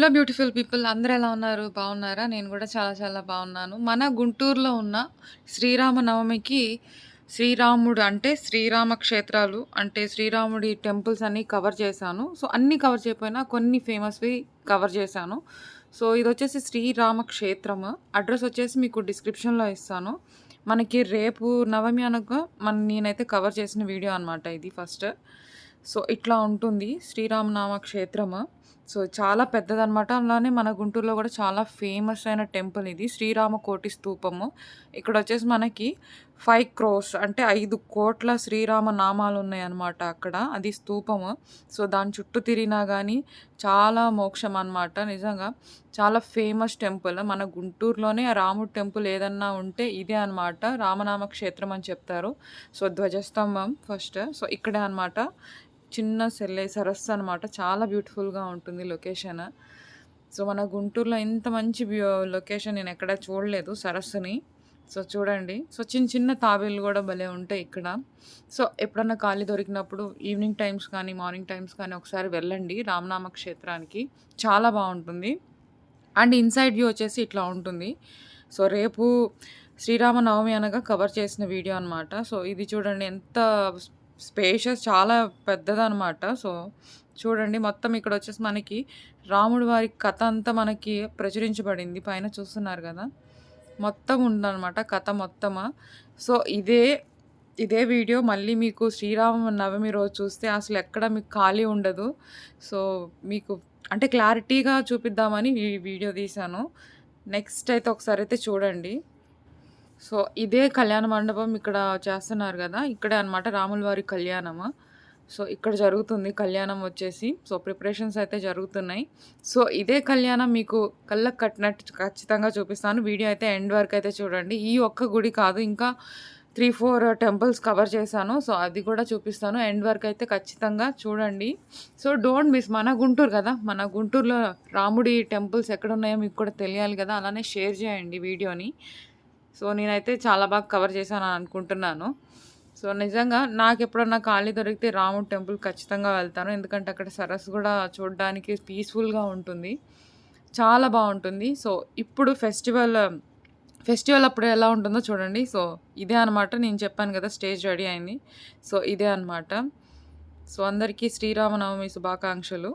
Hello beautiful people అందరూ ఎలా ఉన్నారు? బాగున్నారా? నేను కూడా చాలా చాలా బాగున్నాను. మన గుంటూరులో ఉన్న శ్రీరామనవమికి శ్రీరాముడు అంటే శ్రీరామ క్షేత్రాలు అంటే శ్రీరాముడి టెంపుల్స్ అన్నీ కవర్ చేశాను. సో, అన్నీ కవర్ చేయకపోయినా కొన్ని ఫేమస్‌వి కవర్ చేశాను. సో, ఇదొచ్చేసి శ్రీరామ క్షేత్రము. అడ్రెస్ వచ్చేసి మీకు డిస్క్రిప్షన్‌లో ఇస్తాను. మనకి రేపు నవమి అనగా నేనైతే కవర్ చేసిన వీడియో అనమాట ఇది ఫస్ట్. సో, ఇట్లా ఉంటుంది శ్రీరామనామ క్షేత్రము. సో, చాలా పెద్దదనమాట. అలానే మన గుంటూరులో గూడా చాలా ఫేమస్ అయిన టెంపుల్ ఇది. శ్రీరామకోటి స్తూపము. ఇక్కడొచ్చేసి మనకి 5 క్రోర్స్ అంటే 5,00,00,000 శ్రీరామ నామాలున్నాయనమాట అక్కడ. అది స్తూపము. సో, దాని చుట్టూ తిరిగినా గానీ చాలా మోక్షం అనమాట. నిజంగా చాలా ఫేమస్ టెంపుల్. మన గుంటూరులోనే ఆ రాముడి టెంపుల్ ఏదన్నా ఉంటే ఇదే అనమాట. రామనామ క్షేత్రం అని చెప్తారు. సో, ధ్వజస్తంభం ఫస్ట్. సో, ఇక్కడే అనమాట. చిన్న సరస్సు అనమాట. చాలా బ్యూటిఫుల్‌గా ఉంటుంది లొకేషన్. సో, మన గుంటూరులో ఇంత మంచి లొకేషన్ నేనెక్కడ చూడలేదు సరస్సుని. సో, చూడండి. సో, చిన్న చిన్న తాబేళ్ళు గూడా భలే ఉంటాయి ఇక్కడ. సో, ఎప్పుడన్నా ఖాళీ దొరికినప్పుడు ఈవినింగ్ టైమ్స్ కానీ, మార్నింగ్ టైమ్స్ కానీ ఒకసారి వెళ్ళండి రామనామ క్షేత్రానికి. చాలా బావుంటుంది. అండ్ ఇన్‌సైడ్ వ్యూ వచ్చేసి ఇట్లా ఉంటుంది. సో, రేపు శ్రీరామనవమి అనగా కవర్ చేసిన వీడియో అనమాట. సో, ఇది చూడండి ఎంత స్పేషియస్ చాలా పెద్దదనమాట. సో, చూడండి మొత్తం ఇక్కడొచ్చేసి మనకి రాముడి వారి కథ అంతా మనకి ప్రచురించబడింది. పైన చూస్తున్నారు గదా! మొత్తం ఉందనమాట కథ మొత్తము. సో, ఇదే వీడియో మళ్ళీ మీకు శ్రీరామనవమి రోజు చూస్తే అసలెక్కడ మీకు ఖాళీ ఉండదు. సో, మీకు అంటే క్లారిటీగా చూపిద్దామని ఈ వీడియో తీశాను. నెక్స్ట్ అయితే ఒకసారైతే చూడండి. సో, ఇదే కళ్యాణ మండపం ఇక్కడ చేస్తున్నారు గదా! ఇక్కడే అనమాట రాముల వారి కళ్యాణము. సో, ఇక్కడ జరుగుతుంది కళ్యాణం వచ్చేసి. సో, ప్రిపరేషన్స్ అయితే జరుగుతున్నాయి. సో, ఇదే కళ్యాణం మీకు కళ్ళకి కట్టినట్టు ఖచ్చితంగా చూపిస్తాను. వీడియో అయితే ఎండ్ వరకు అయితే చూడండి. ఈ ఒక్క గుడి కాదు ఇంకా 3, 4 టెంపుల్స్ కవర్ చేశాను. సో, అది కూడా చూపిస్తాను. ఎండ్ వరకు అయితే ఖచ్చితంగా చూడండి. So, don't miss. మన గుంటూరు గదా! మన గుంటూరులో రాముడి టెంపుల్స్ ఎక్కడున్నాయో మీకు కూడా తెలియాలి గదా! అలానే షేర్ చేయండి వీడియోని. సో, నేనైతే చాలా బాగా కవర్ చేశానని అనుకుంటున్నాను. సో, నిజంగా నాకెప్పుడన్నా ఖాళీ దొరికితే రాముడి టెంపుల్ ఖచ్చితంగా వెళ్తాను. ఎందుకంటే అక్కడ సరస్సు గూడా చూడడానికి పీస్‌ఫుల్‌గా ఉంటుంది. చాలా బావుంటుంది. సో, ఇప్పుడు ఫెస్టివల్ అప్పుడు ఎలా ఉంటుందో చూడండి. సో, ఇదే అనమాట. నేను చెప్పాను గదా! స్టేజ్ రెడీ అయింది. సో, ఇదే అనమాట. సో, అందరికీ శ్రీరామనవమి శుభాకాంక్షలు.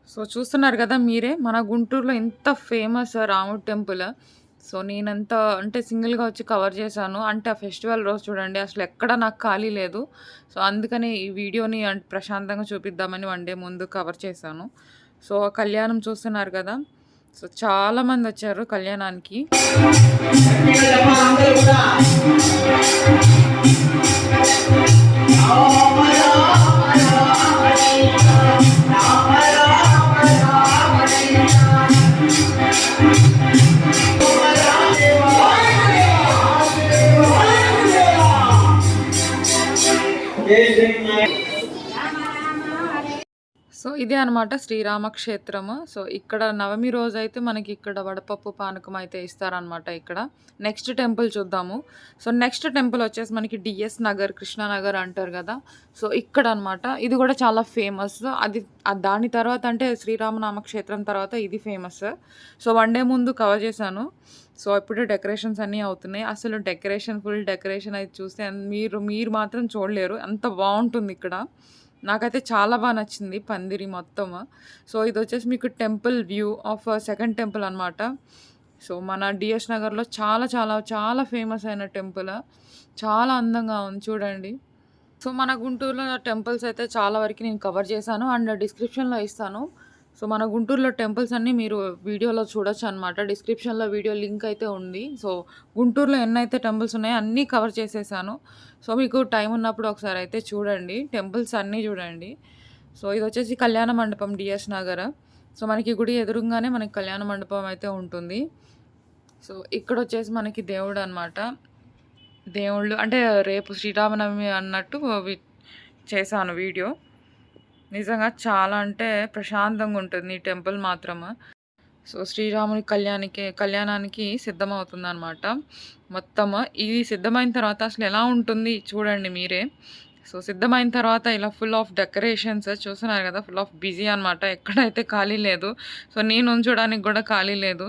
సో, చూస్తున్నారు గదా మీరే. మన గుంటూరులో ఎంత ఫేమస్ రాముడి టెంపుల్. సో, నేనంత అంటే సింగిల్‌గా వచ్చి కవర్ చేశాను. అంటే ఆ ఫెస్టివల్ రోజు చూడండి అసలెక్కడ నాకు ఖాళీ లేదు. సో, అందుకని ఈ వీడియోని ప్రశాంతంగా చూపిద్దామని 1 డే ముందు కవర్ చేశాను. సో, కళ్యాణం చూస్తున్నారు గదా! సో, చాలామందొచ్చారు కళ్యాణానికి. సో, సో, ఇదే అనమాట శ్రీరామ క్షేత్రము. సో, ఇక్కడ నవమి రోజైతే మనకిక్కడ వడపప్పు, పానకం అయితే ఇస్తారనమాట ఇక్కడ. నెక్స్ట్ టెంపుల్ చూద్దాము. సో, నెక్స్ట్ టెంపుల్ వచ్చేసి మనకి డీఎస్ నగర్, కృష్ణానగర్ అంటారు గదా! సో, ఇక్కడనమాట. ఇది గూడా చాలా ఫేమస్. దాని తర్వాత అంటే శ్రీరామనామ క్షేత్రం తర్వాత ఇది ఫేమస్. సో, 1 డే ముందు కవర్ చేశాను. సో, ఇప్పుడే డెకరేషన్స్ అన్నీ అవుతున్నాయి. అసలు ఫుల్ డెకరేషన్ అయితే చూస్తే మీరు మాత్రం చూడలేరు. అంత బావుంటుందిక్కడ. నాకైతే చాలా నచ్చింది పందిరి మొత్తము. సో, ఇదొచ్చేసి మీకు temple view of second temple అనమాట. సో, మన డీఎస్ నగర్‌లో చాలా చాలా చాలా ఫేమస్ అయిన టెంపుల్. చాలా అందంగా ఉంది చూడండి. సో, మన గుంటూరులో టెంపుల్స్ అయితే చాలా వరకు నేను కవర్ చేశాను. అండ్ డిస్క్రిప్షన్‌లో ఇస్తాను. సో, మన గుంటూరులో టెంపుల్స్ అన్నీ మీరు వీడియోలో చూడొచ్చనమాట. డిస్క్రిప్షన్‌లో వీడియో లింక్ అయితే ఉంది. సో, గుంటూరులో ఎన్నైతే టెంపుల్స్ ఉన్నాయో అన్నీ కవర్ చేసేసాను. సో, మీకు టైం ఉన్నప్పుడు ఒకసారి అయితే చూడండి. టెంపుల్స్ అన్నీ చూడండి. సో, ఇదొచ్చేసి కళ్యాణ మండపం డీఎస్ నగర్. సో, మనకి గుడి ఎదురుంగానే మనకి కళ్యాణ మండపం అయితే ఉంటుంది. సో, ఇక్కడొచ్చేసి మనకి దేవుడనమాట. దేవుళ్ళు అంటే రేపు శ్రీరామనవమి అన్నట్టు చేశాను వీడియో. నిజంగా చాలా అంటే ప్రశాంతంగా ఉంటుంది ఈ టెంపుల్ మాత్రము. సో, శ్రీరాముని కళ్యాణానికి సిద్ధమవుతుందనమాట మొత్తము. ఇది సిద్ధమైన తర్వాత అసలు ఎలా ఉంటుంది చూడండి మీరే. సో, సిద్ధమైన తర్వాత ఇలా ఫుల్ ఆఫ్ డెకరేషన్స్ చూస్తున్నారు కదా! ఫుల్ ఆఫ్ బిజీ అనమాట. ఎక్కడైతే ఖాళీ లేదు. సో, నేను ఉంచడానికి కూడా ఖాళీ లేదు.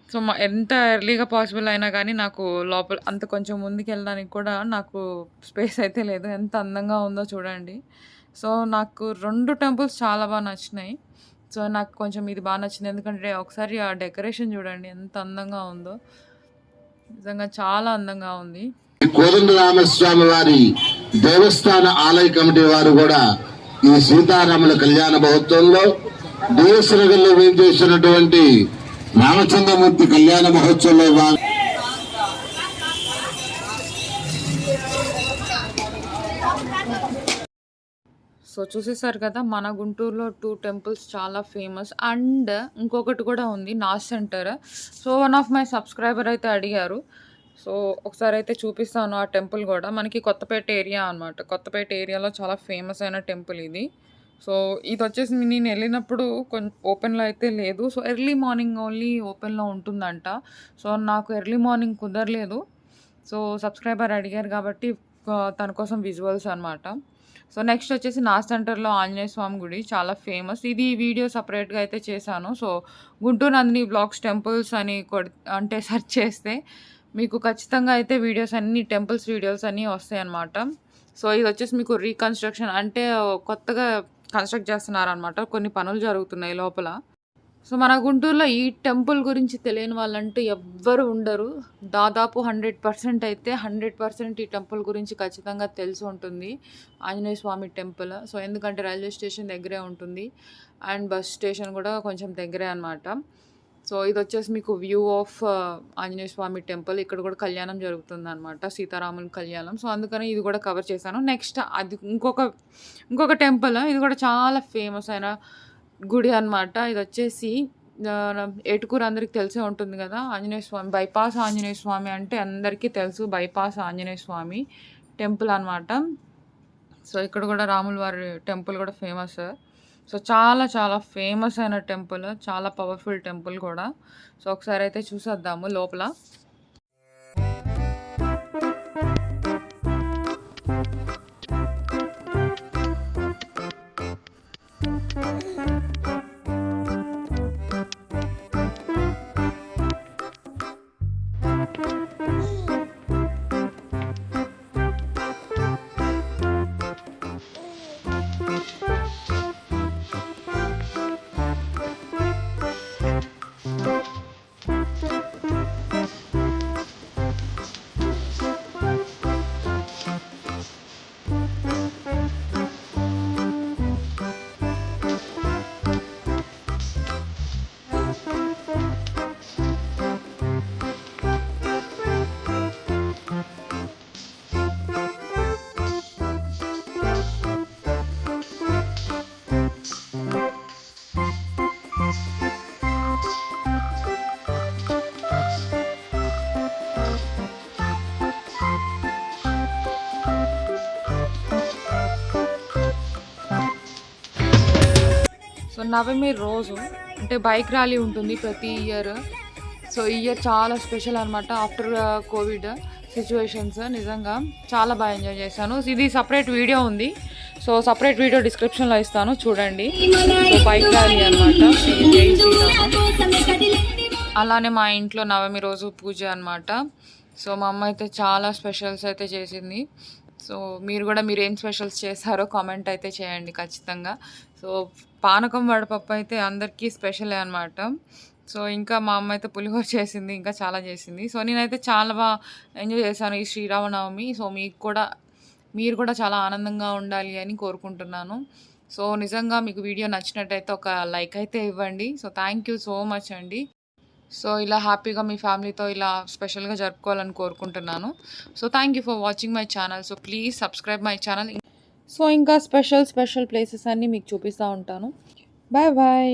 సో, ఎంత ఎర్లీగా పాసిబుల్ అయినా కానీ నాకు లోపల అంత కొంచెం ముందుకెళ్ళడానికి కూడా నాకు స్పేస్ అయితే లేదు. ఎంత అందంగా ఉందో చూడండి. సో, నాకు 2 టెంపుల్స్ చాలా నచ్చినాయి. సో, నాకు కొంచెం ఇది నచ్చింది. ఎందుకంటే ఒకసారి ఆ డెకరేషన్ చూడండి ఎంత అందంగా ఉందో. నిజంగా చాలా అందంగా ఉంది. కోదండరామస్వామి వారి దేవస్థాన ఆలయ కమిటీ వారు కూడా ఈ సీతారాముల కళ్యాణ మహోత్సవంలో డిఎస్ నగర్లో వేయించేసినటువంటి రామచంద్రమూర్తి కళ్యాణ మహోత్సవంలో సో, చూసేసారు కదా! మన గుంటూరులో 2 టెంపుల్స్ చాలా ఫేమస్. అండ్ ఇంకొకటి కూడా ఉంది నాస్ centre. So, one of my subscriber అయితే అడిగారు. సో, ఒకసారి అయితే చూపిస్తాను ఆ టెంపుల్ కూడా. మనకి కొత్తపేట ఏరియా అనమాట. కొత్తపేట ఏరియాలో చాలా ఫేమస్ అయిన టెంపుల్ ఇది. సో, ఇదొచ్చేసి నేను వెళ్ళినప్పుడు ఓపెన్‌లో అయితే లేదు. సో, ఎర్లీ మార్నింగ్ ఓన్లీ ఓపెన్‌లో ఉంటుందంట. సో, నాకు ఎర్లీ మార్నింగ్ కుదరలేదు. సో, సబ్స్క్రైబర్ అడిగారు కాబట్టి తన కోసం విజువల్స్ అనమాట. సో, నెక్స్ట్ వచ్చేసి నాస్ సెంటర్‌లో ఆంజనేయ స్వామి గుడి చాలా ఫేమస్. ఇది వీడియో సెపరేట్‌గా అయితే చేశాను. So, Guntur Nandini blogs temples అని అంటే సెర్చ్ చేస్తే మీకు ఖచ్చితంగా అయితే వీడియోస్ అన్నీ టెంపుల్స్ వీడియోస్ అన్నీ వస్తాయన్నమాట. సో, ఇదొచ్చేసి మీకు రీకన్‌స్ట్రక్షన్ అంటే కొత్తగా కన్‌స్ట్రక్ట్ చేస్తున్నారనమాట. కొన్ని పనులు జరుగుతున్నాయి లోపల. సో, మన గుంటూరులో ఈ టెంపుల్ గురించి తెలియని వాళ్ళంటూ ఎవ్వరు ఉండరు. దాదాపు 100% అయితే 100% ఈ టెంపుల్ గురించి ఖచ్చితంగా తెలిసి ఉంటుంది. ఆంజనేయ స్వామి టెంపుల్. సో, ఎందుకంటే రైల్వే స్టేషన్ దగ్గరే ఉంటుంది. అండ్ బస్ స్టేషన్ కూడా కొంచెం దగ్గరే అనమాట. సో, ఇదొచ్చేసి మీకు view of Anjaneya Swamy temple. ఇక్కడ కూడా కళ్యాణం జరుగుతుందనమాట. సీతారాముల కళ్యాణం. సో, అందుకని ఇది కూడా కవర్ చేశాను. నెక్స్ట్ అది ఇంకొక టెంపుల్. ఇది కూడా చాలా ఫేమస్ అయిన గుడి అనమాట. ఇదొచ్చేసి ఏటుకూరు అందరికి తెలిసే ఉంటుంది కదా! ఆంజనేయ స్వామి బైపాస్ ఆంజనేయ స్వామి అంటే అందరికీ తెలుసు. బైపాస్ ఆంజనేయ స్వామి టెంపుల్ అనమాట. సో, ఇక్కడ కూడా రాముల వారి టెంపుల్ కూడా ఫేమస్. సో, చాలా చాలా ఫేమస్ అయిన టెంపుల్. చాలా పవర్‌ఫుల్ టెంపుల్ కూడా. సో, ఒకసారి అయితే చూసేద్దాము లోపల. సో నవమి రోజు అంటే బైక్ ర్యాలీ ఉంటుంది ప్రతి ఇయర్. సో ఈ ఇయర్ చాలా స్పెషల్ అనమాట. ఆఫ్టర్ కోవిడ్ సిచ్యువేషన్స్ నిజంగా చాలా బాగా ఎంజాయ్ చేశాను. ఇది సపరేట్ వీడియో ఉంది. సో సపరేట్ వీడియో డిస్క్రిప్షన్లో ఇస్తాను, చూడండి. సో బైక్ ర్యాలీ అనమాట. జై శ్రీరామ్. అలానే మా ఇంట్లో నవమి రోజు పూజ అనమాట. సో మా అమ్మ అయితే చాలా స్పెషల్స్ అయితే చేసింది. సో మీరు కూడా ఏం స్పెషల్స్ చేశారో కామెంట్ అయితే చేయండి ఖచ్చితంగా. సో పానకం వడపప్పు అయితే అందరికీ స్పెషలే అనమాట. సో ఇంకా మా అమ్మ అయితే పులిహోర చేసింది, ఇంకా చాలా చేసింది. సో నేనైతే చాలా బాగా ఎంజాయ్ చేశాను ఈ శ్రీరామనవమి. సో మీరు కూడా చాలా ఆనందంగా ఉండాలి అని కోరుకుంటున్నాను. సో నిజంగా మీకు వీడియో నచ్చినట్టయితే ఒక లైక్ అయితే ఇవ్వండి. So thank you so much అండి. సో ఇలా హ్యాపీగా మీ ఫ్యామిలీతో ఇలా స్పెషల్గా జరుపుకోవాలని కోరుకుంటున్నాను. So thank you for watching my channel. So please subscribe my channel. So ఇంకా స్పెషల్ ప్లేసెస్ అన్నీ మీకు చూపిస్తూ ఉంటాను. Bye bye.